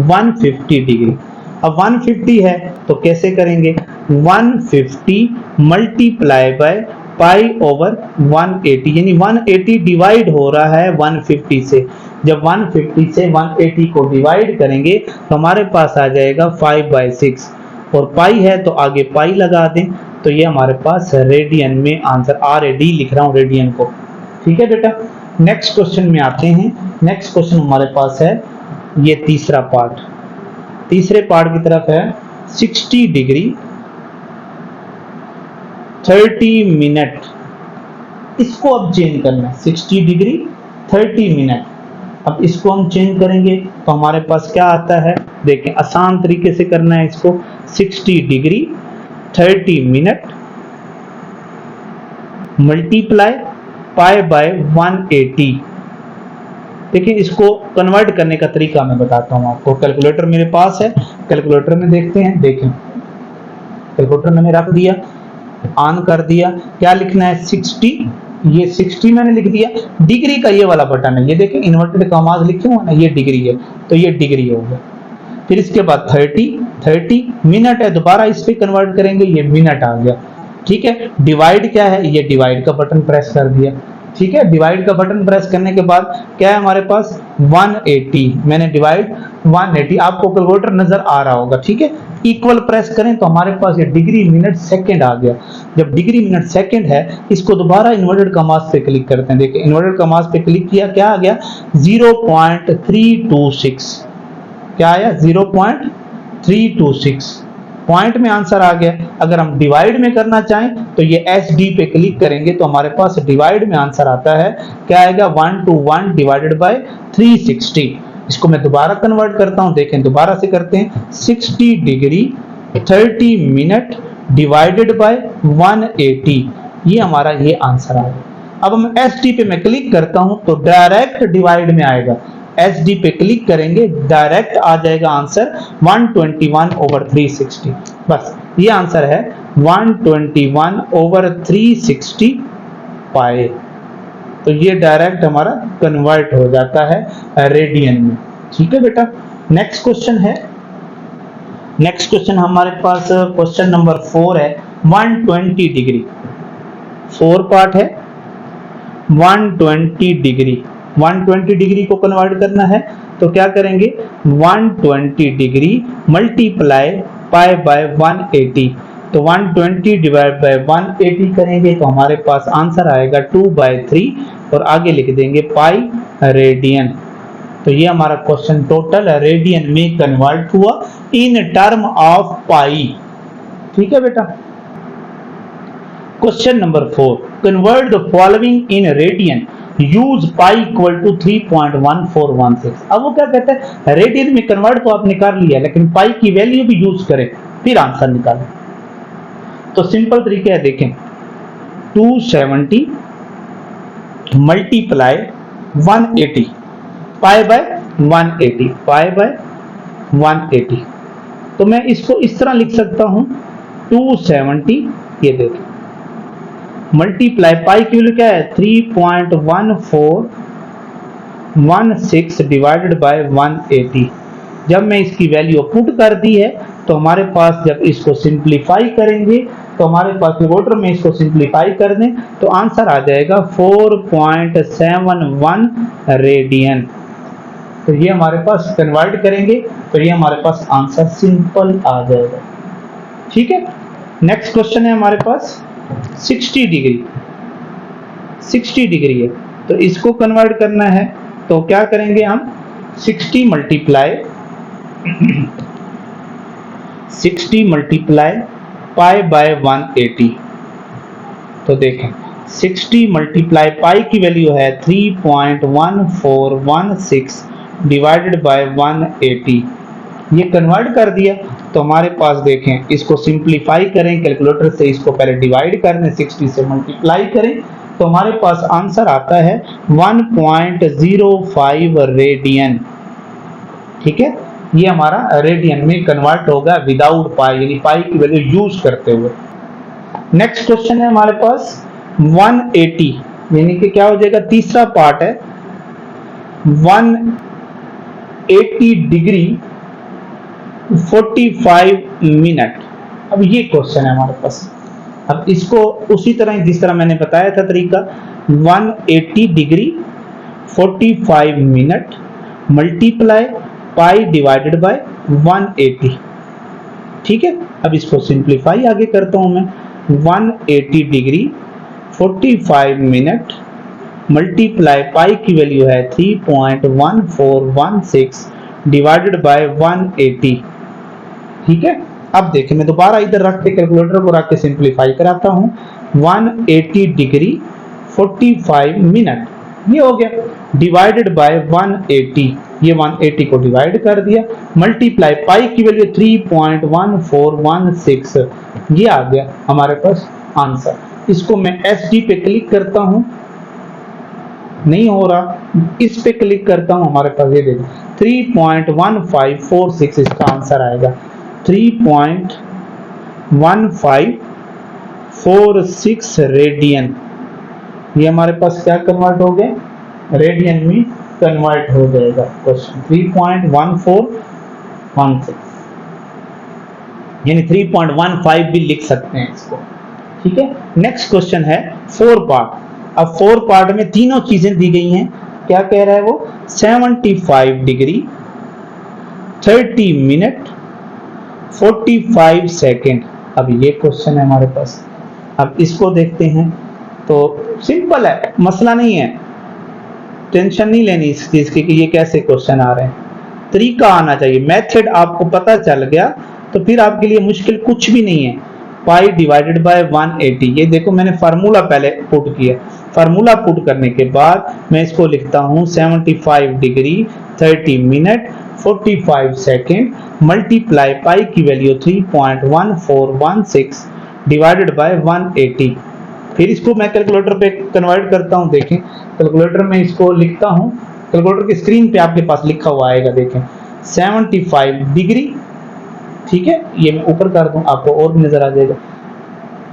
150 डिग्री, अब 150 है तो कैसे करेंगे, 150 मल्टीप्लाई बाय पाई ओवर 180, यानी 180 डिवाइड हो रहा है 150 से। जब 150 से 180 को डिवाइड करेंगे तो हमारे पास आ जाएगा 5/6, और पाई है तो आगे पाई लगा दें तो ये हमारे पास रेडियन में आंसर, RAD लिख रहा हूं रेडियन को। ठीक है बेटा, नेक्स्ट क्वेश्चन में आते हैं। नेक्स्ट क्वेश्चन हमारे पास है ये तीसरा पार्ट। तीसरे पार्ट की तरफ है 60 डिग्री 30 मिनट। इसको अब चेंज करना है, 60 डिग्री 30 मिनट। अब इसको हम चेंज करेंगे तो हमारे पास क्या आता है, देखें आसान तरीके से करना है इसको। 60 degree 30 minute multiply pi by 180। देखिए इसको कन्वर्ट करने का तरीका मैं बताता हूं आपको। कैलकुलेटर मेरे पास है, कैलकुलेटर में देखते हैं। देखें कैलकुलेटर मैंने रख दिया, ऑन कर दिया। क्या लिखना है, 60, ये 60 मैंने लिख दिया। डिग्री का ये वाला बटन है, ये देखें इन्वर्टेड कॉमास लिखे हुए ना, ये डिग्री है तो ये डिग्री हो गया। फिर इसके बाद 30 मिनट है, दोबारा इस पे कन्वर्ट करेंगे, ये मिनट आ गया। ठीक है, डिवाइड क्या है, ये डिवाइड का बटन प्रेस कर दिया। ठीक है, डिवाइड का बटन प्रेस करने के बाद क्या है हमारे पास 180, मैंने डिवाइड 180, आपको कैलकुलेटर नजर आ रहा होगा। ठीक है, इक्वल प्रेस करें तो हमारे पास ये डिग्री मिनट सेकंड आ गया। जब डिग्री मिनट सेकंड है, इसको दोबारा इन्वर्टेड कॉमास पे क्लिक करते हैं। देखिए इन्वर्टेड कॉमास पे क्लिक किया, क्या आ गया 0.326। क्या आया 0.326 पॉइंट में आंसर आ गया। अगर हम डिवाइड में करना चाहें तो ये SD पे क्लिक करेंगे तो हमारे पास डिवाइड में आंसर आता है, क्या आएगा 121 डिवाइडेड बाय 360। इसको मैं दोबारा कन्वर्ट करता हूं, देखें दोबारा से करते हैं। 60 डिग्री 30 मिनट डिवाइडेड बाय 180, ये हमारा ये आंसर आएगा। अब हम SD पे मैं क्लिक करता हूं तो डायरेक्ट डिवाइड में आएगा। SD पे क्लिक करेंगे डायरेक्ट आ जाएगा आंसर 121 ओवर 360। बस ये आंसर है 121 ओवर 360 पाए। तो ये डायरेक्ट हमारा कन्वर्ट हो जाता है रेडियन में। ठीक है बेटा, नेक्स्ट क्वेश्चन है। नेक्स्ट क्वेश्चन हमारे पास क्वेश्चन नंबर 4 है। 120 डिग्री 4 पार्ट है। 120 डिग्री 120 डिग्री को कन्वर्ट करना है तो क्या करेंगे 120 डिग्री मल्टीप्लाई पाई बाय 180। तो 120 डिवाइड बाय 180 करेंगे तो हमारे पास आंसर आएगा 2/3 और आगे लिख देंगे पाई रेडियन। तो ये हमारा क्वेश्चन टोटल रेडियन में कन्वर्ट हुआ इन टर्म ऑफ पाई। ठीक है बेटा। Question number 4, convert the following in radian, use pi equal to 3.1416। अब वो क्या कहते हैं, रेडियन में कन्वर्ट तो आपने कर लिया लेकिन पाई की वैल्यू भी यूज करें फिर आंसर निकालें। तो सिंपल तरीका है, देखें 270 multiply 180 pi by 180 pi by 180। तो मैं इसको इस तरह लिख सकता हूं 270, ये देखें मल्टीप्लाई पाई की वैल्यू क्या है 3.1416 डिवाइडेड बाय 180। जब मैं इसकी वैल्यू पुट कर दी है तो हमारे पास जब इसको सिंप्लीफाई करेंगे तो हमारे पास रिवोल्टर में इसको सिंप्लीफाई कर दें तो आंसर आ जाएगा 4.71 रेडियन। तो ये हमारे पास कन्वर्ट करेंगे तो ये हमारे पास आंसर सिंपल आ जाएगा। ठीक है। नेक्स्ट क्वेश्चन है हमारे पास 60 डिग्री 60 डिग्री है तो इसको कन्वर्ट करना है तो क्या करेंगे हम 60 मल्टीप्लाई पाई बाय 180। तो देखें 60 मल्टीप्लाई पाई की वैल्यू है 3.1416 डिवाइडेड बाय 180। ये कन्वर्ट कर दिया तो हमारे पास देखें इसको सिंप्लीफाई करें कैलकुलेटर से, इसको पहले डिवाइड कर दें 60 से मल्टीप्लाई करें तो हमारे पास आंसर आता है 1.05 रेडियन। ठीक है, ये हमारा रेडियन में कन्वर्ट होगा विदाउट पाई, यानी पाई की वैल्यू यूज करते हुए। नेक्स्ट क्वेश्चन है हमारे पास 180, यानी कि क्या हो जाएगा, तीसरा पार्ट है 180 डिग्री 45 मिनट। अब ये क्वेश्चन है हमारे पास। अब इसको उसी तरह जिस तरह मैंने बताया था तरीका 180 degree 45 minute multiply pi divided by 180। ठीक है, अब इसको सिंप्लीफाई आगे करता हूं मैं 180 डिग्री 45 मिनट मल्टीप्लाई पाई की वैल्यू है 3.1416 डिवाइडेड बाय 180। ठीक है, अब देखिए मैं दोबारा इधर रख के कैलकुलेटर को रख के सिंप्लीफाई कराता हूं 180 डिग्री 45 मिनट ये हो गया डिवाइडेड बाय 180। ये 180 को डिवाइड कर दिया मल्टीप्लाई पाई की वैल्यू 3.1416 ये आ गया हमारे पास आंसर। इसको मैं SD पे क्लिक करता हूं, नहीं हो रहा, इस पे क्लिक करता हूं, हमारे पास ये देखो 3.1546 इसका आंसर आएगा 3.1546 रेडियन। ये हमारे पास क्या कन्वर्ट हो गए, रेडियन में कन्वर्ट हो जाएगा क्वेश्चन 3.1416 यानी 3.15 भी लिख सकते हैं इसको। ठीक है, नेक्स्ट क्वेश्चन है 4 पार्ट। अब 4 पार्ट में तीनों चीजें दी गई हैं। क्या कह रहा है वो 75 डिग्री 30 मिनट 45 सेकेंड। अब ये क्वेश्चन है हमारे पास। अब इसको देखते हैं तो सिंपल है, मसला नहीं है, टेंशन नहीं लेनी इस चीज की कि ये कैसे क्वेश्चन आ रहे हैं। तरीका आना चाहिए, मेथड आपको पता चल गया तो फिर आपके लिए मुश्किल कुछ भी नहीं है। पाई डिवाइडेड बाय 180, ये देखो मैंने फार्मूला पहले पुट किया, फार्मूला पुट करने के बाद मैं इसको लिखता हूँ 75 degree 30 minute 45 second multiply pi की वैल्यू 3.1416 डिवाइडेड बाय 180। फिर इसको मैं कैलकुलेटर पे कन्वर्ट करता हूँ। देखें कैलकुलेटर में इसको लिखता हूँ, कैलकुलेटर की स्क्रीन पे आपके पास लिखा हुआ आएगा, देखें 75 डिग्री, ठीक है, ये मैं ऊपर कर दूं आपको और भी नजर आ जाएगा।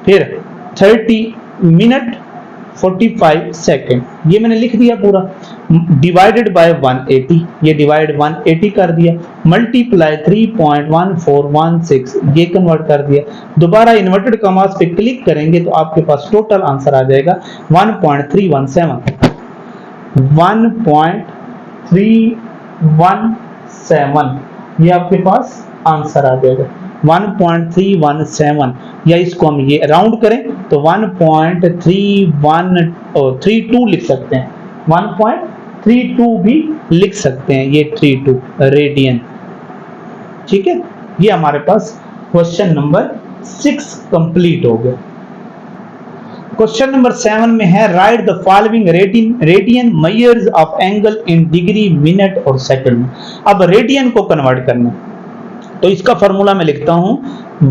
फिर 30 मिनट 45 सेकेंड, ये मैंने लिख दिया पूरा, डिवाइडेड बाय 180, ये डिवाइड 180 कर दिया, मल्टीप्लाई 3.1416, ये कन्वर्ट कर दिया। दोबारा इन्वर्टेड कॉमास पे क्लिक करेंगे तो आपके पास टोटल आंसर आ जाएगा 1.317 ये आपके पास आंसर आ जाएगा 1.317, या इसको हम ये राउंड करें तो 1.3132 लिख सकते हैं, 1.32 भी लिख सकते हैं, ये 32 रेडियन। ठीक है, ये हमारे पास क्वेश्चन नंबर 6 कंप्लीट हो गया। क्वेश्चन नंबर 7 में है right the following radian measures of angle in degree minute और सेकंड में। अब रेडियन को कन्वर्ट करना, तो इसका फॉर्मूला मैं लिखता हूं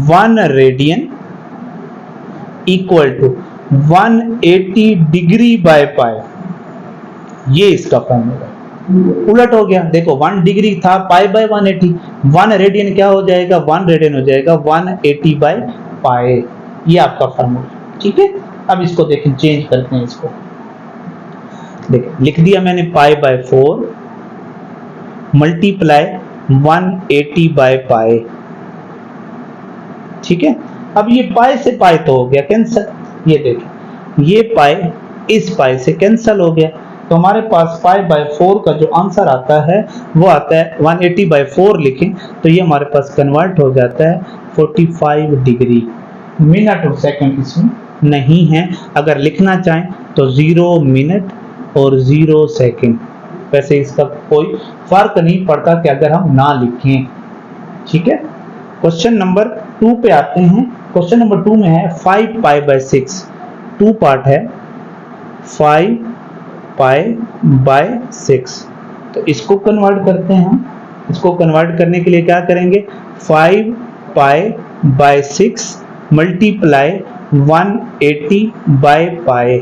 1 radian equal to 180 degree by pi, ये इसका फॉर्मूला। उलट हो गया, देखो 1 डिग्री था पाई बाय 180, 1 रेडियन क्या हो जाएगा, 1 रेडियन हो जाएगा 180 बाय पाई, ये आपका फॉर्मूला। ठीक है, अब इसको देखें, चेंज करते हैं इसको, देखें लिख दिया मैंने pi by 4 multiply 180 by pi. ठीक है, अब ये पाई से पाई तो हो गया कैंसिल, ये देखें ये पाई इस पाई से कैंसिल हो गया, तो हमारे पास पाई बाय 4 का जो आंसर आता है वो आता है 180 बाय 4 लिखें तो ये हमारे पास कन्वर्ट हो जाता है 45 डिग्री। मिनट और सेकंड इसमें नहीं है, अगर लिखना चाहें तो 0 मिनट और 0 सेकंड, वैसे इसका कोई फर्क नहीं पड़ता कि अगर हम ना लिखें। ठीक है, क्वेश्चन नंबर 2 पे आते हैं। क्वेश्चन नंबर 2 में है 5 पाई बाय 6, 2 पार्ट है 5 पाई बाय 6, तो इसको कन्वर्ट करते हैं हम। इसको कन्वर्ट करने के लिए क्या करेंगे, 5 pi by 6 multiply 180 by pi.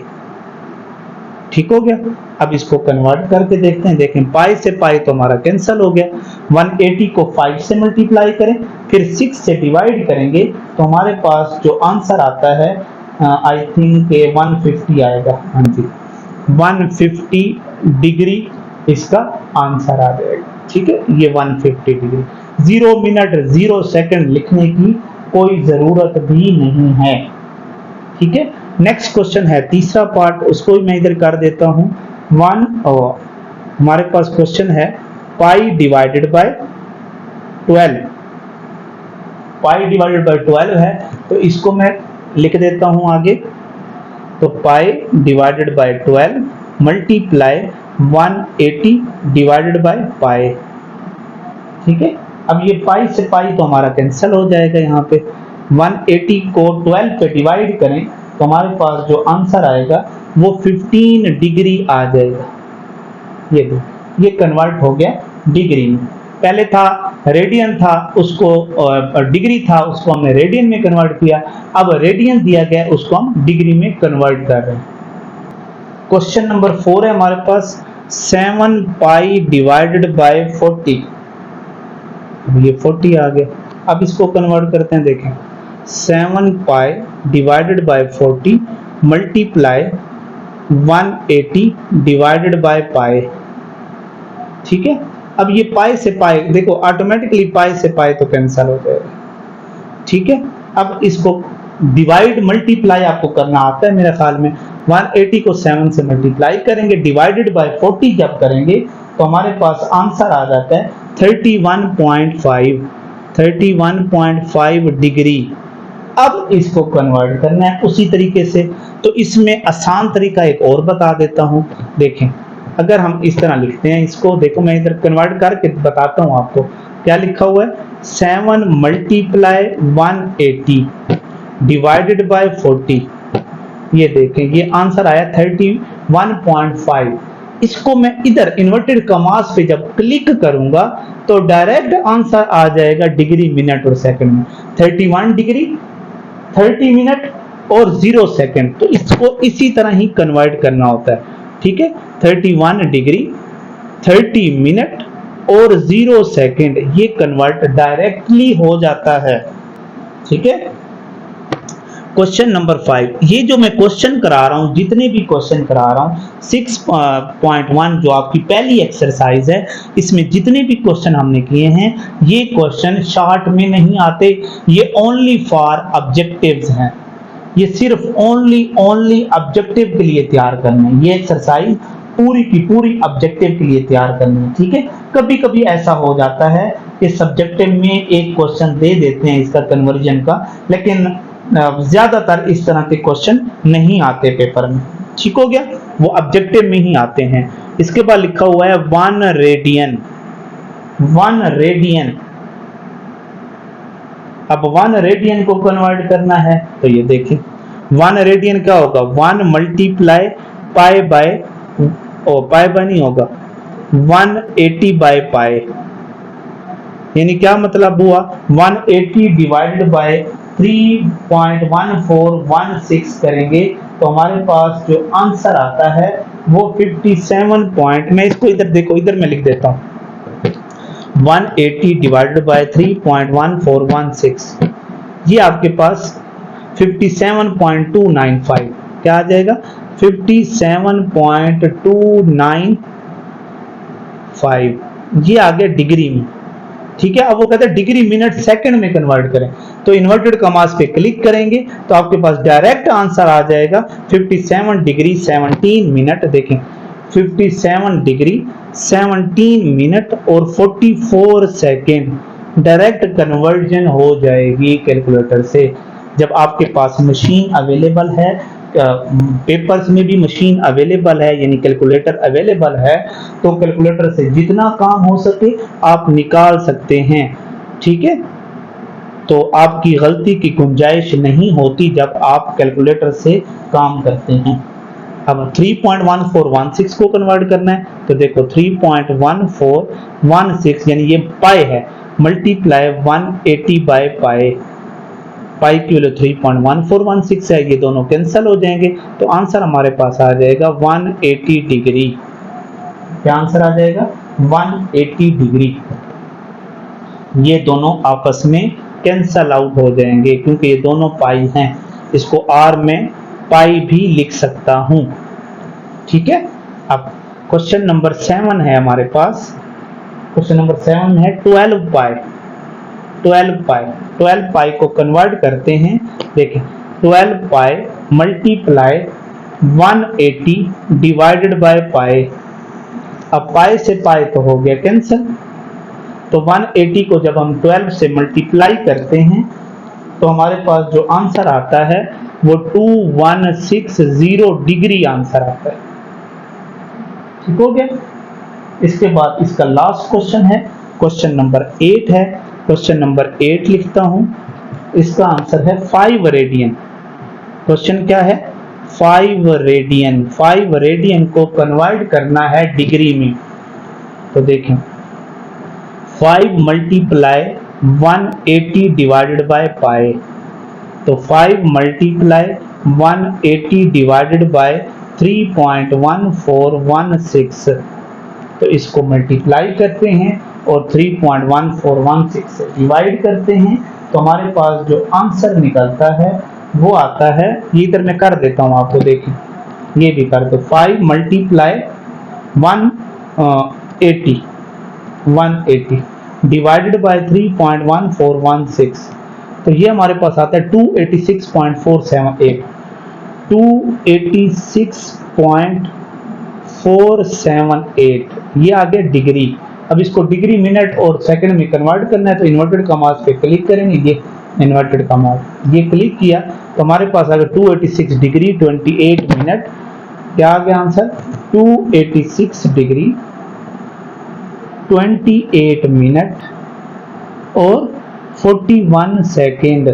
ठीक हो गया, अब इसको कन्वर्ट करके देखते हैं। देखें पाई से पाई तो हमारा कैंसिल हो गया, 180 को 5 से मल्टीप्लाई करें फिर 6 से डिवाइड करेंगे तो हमारे पास जो आंसर आता है आई थिंक 150 आएगा। हाँ जी, 150 डिग्री इसका आंसर आ जाएगा। ठीक है, ये 150 डिग्री, 0 मिनट 0 सेकंड लिखने की कोई जरूरत भी नहीं है। ठीक है, नेक्स्ट क्वेश्चन है तीसरा पार्ट, उसको भी मैं इधर कर देता हूं। हमारे पास क्वेश्चन है पाई divided by 12, pi divided by 12 है तो इसको मैं लिख देता हूं आगे, तो पाई divided by 12 multiply 180 divided by pi. ठीक है, अब ये पाई से पाई तो हमारा कैंसिल हो जाएगा, यहाँ पे 180 को 12 पे डिवाइड करें तो हमारे पास जो आंसर आएगा वो 15 डिग्री आ जाएगा। ये कन्वर्ट हो गया डिग्री में, पहले था रेडियन था उसको डिग्री था उसको हमने रेडियन में कन्वर्ट किया, अब रेडियन दिया गया उसको हम डिग्री में कन्वर्ट कर रहे हैं। क्वेश्चन नंबर 4 है हमारे पास 7 पाई डिवाइडेड बाय 40, ये 40 आ गया, अब इसको कन्वर्ट करते हैं। देखें 7 पाई divided by 40 multiply 180 divided by pi. ठीक है, अब ये पाई से पाई देखो ऑटोमेटिकली पाई से पाई तो कैंसिल हो जाएगा। ठीक है, अब इसको डिवाइड मल्टीप्लाई आपको करना आता है मेरे ख्याल में, 180 को 7 से मल्टीप्लाई करेंगे डिवाइडेड बाय 40 जब करेंगे तो हमारे पास आंसर आ जाता है 31.5 डिग्री। अब इसको कन्वर्ट करना है उसी तरीके से, तो इसमें आसान तरीका एक और बता देता हूं। देखें अगर हम इस तरह लिखते हैं इसको, देखो मैं इधर कन्वर्ट करके बताता हूँ आपको क्या लिखा हुआ है। 7 मल्टीप्लाई 180 डिवाइडेड बाय 40, ये देखें ये आंसर आया 31.5। इसको मैं इधर इन्वर्टेड कमास पे जब क्लिक करूंगा तो डायरेक्ट आंसर आ जाएगा डिग्री मिनट और सेकंड में। 31 डिग्री 30 मिनट और 0 सेकंड, तो इसको इसी तरह ही कन्वर्ट करना होता है, ठीक है। 31 डिग्री 30 मिनट और 0 सेकंड ये कन्वर्ट डायरेक्टली हो जाता है, ठीक है। क्वेश्चन नंबर 5, ये जो मैं क्वेश्चन करा रहा हूं, जितने भी क्वेश्चन करा रहा हूं 6.1 जो आपकी पहली एक्सरसाइज है, इसमें जितने भी क्वेश्चन हमने किए हैं ये क्वेश्चन शॉर्ट में नहीं आते, ये ओनली फॉर ऑब्जेक्टिव्स हैं, ये सिर्फ ओनली ऑब्जेक्टिव के लिए तैयार करने हैं। ये एक्सरसाइज पूरी की पूरी ऑब्जेक्टिव के लिए तैयार करनी है, ठीक है। कभी कभी ऐसा हो जाता है कि सब्जेक्टिव में एक क्वेश्चन दे देते हैं इसका कन्वर्जन का, लेकिन ज्यादातर इस तरह के क्वेश्चन नहीं आते पेपर में, ठीक हो गया, वो ऑब्जेक्टिव में ही आते हैं। इसके बाद लिखा हुआ है 1 रेडियन। 1 रेडियन, अब 1 रेडियन को कन्वर्ट करना है तो ये देखिए 1 रेडियन क्या होगा, 1 multiply pi by, pi by नहीं होगा, 180 बाय पाई, यानी क्या मतलब हुआ 180 डिवाइडेड बाय 3.1416 करेंगे तो हमारे पास जो आंसर आता है वो 57 पॉइंट, मैं इसको इधर देखो, इधर मैं लिख देता हूं 180 डिवाइडेड बाय 3.1416, ये आपके पास 57.295 क्या आ जाएगा 57.295, ये आ गया डिग्री में, ठीक है। अब वो कहते हैं डिग्री मिनट सेकंड में कन्वर्ट करें, तो इन्वर्टेड कमास पे क्लिक करेंगे तो आपके पास डायरेक्ट आंसर आ जाएगा 57 डिग्री 17 मिनट, देखें 57 डिग्री 17 मिनट और 44 सेकेंड डायरेक्ट कन्वर्जन हो जाएगी कैलकुलेटर से। जब आपके पास मशीन अवेलेबल है, पेपर्स में भी मशीन अवेलेबल है यानी कैलकुलेटर अवेलेबल है, तो कैलकुलेटर से जितना काम हो सके आप निकाल सकते हैं, ठीक है। तो आपकी गलती की गुंजाइश नहीं होती जब आप कैलकुलेटर से काम करते हैं। अब 3.1416 को कन्वर्ट करना है तो देखो 3.1416 यानी ये पाई है, मल्टीप्लाई 180 बाय पाई, पाई की वैल्यू 3.1416 है, ये दोनों कैंसिल हो जाएंगे तो आंसर हमारे पास आ जाएगा 180 डिग्री। क्या आंसर आ जाएगा 180 डिग्री, ये दोनों आपस में कैंसिल आउट हो जाएंगे क्योंकि ये दोनों पाई हैं, इसको आर में पाई भी लिख सकता हूं, ठीक है। अब क्वेश्चन नंबर 7 है हमारे पास, क्वेश्चन नंबर 7 में है 12 पाई। 12 पाई को कन्वर्ट करते हैं, देखें 12 पाई मल्टीप्लाई 180 डिवाइडेड बाय पाई, अब पाई से पाई तो हो गया कैंसिल, तो 180 को जब हम 12 से मल्टीप्लाई करते हैं तो हमारे पास जो आंसर आता है वो 2160 डिग्री आंसर आता है, ठीक हो गया। इसके बाद इसका लास्ट क्वेश्चन है, क्वेश्चन नंबर 8 है, क्वेश्चन नंबर 8 लिखता हूं, इसका आंसर है 5 रेडियन। क्वेश्चन क्या है 5 रेडियन, 5 रेडियन को कन्वर्ट करना है डिग्री में, तो देखें 5 मल्टीप्लाई 180 डिवाइडेड बाय पाई, तो 5 मल्टीप्लाई 180 डिवाइडेड बाय 3.1416, तो इसको मल्टीप्लाई करते हैं और 3.1416 से डिवाइड करते हैं तो हमारे पास जो आंसर निकलता है वो आता है, ये इधर मैं कर देता हूं आपको, देखें ये भी कर दो 5 मल्टीप्लाई 180 डिवाइडेड बाय 3.1416, तो ये हमारे पास आता है 286.478, 286.478, ये आ गया डिग्री। अब इसको डिग्री मिनट और सेकंड में कन्वर्ट करना है तो इन्वर्टेड कॉमास पे क्लिक करेंगे, ये इन्वर्टेड कॉमास, ये क्लिक किया तो हमारे पास अगर 286 डिग्री 28 मिनट क्या आ गया आंसर? 286 डिग्री 28 मिनट और 41 सेकेंड।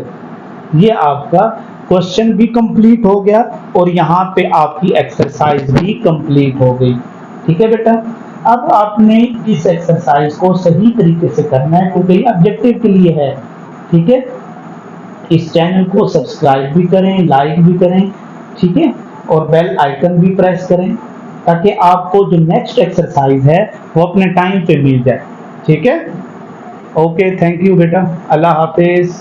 ये आपका क्वेश्चन भी कंप्लीट हो गया और यहाँ पे आपकी एक्सरसाइज भी कंप्लीट हो गई। ठीक है बेटा, अब आपने इस एक्सरसाइज को सही तरीके से करना है क्योंकि ये ऑब्जेक्टिव के लिए है। ठीक है, इस चैनल को सब्सक्राइब भी करें, लाइक भी करें, ठीक है, और बेल आइकन भी प्रेस करें ताकि आपको जो नेक्स्ट एक्सरसाइज है वो अपने टाइम पे मिल जाए। ठीक है, ओके, थैंक यू बेटा, अल्लाह हाफिज।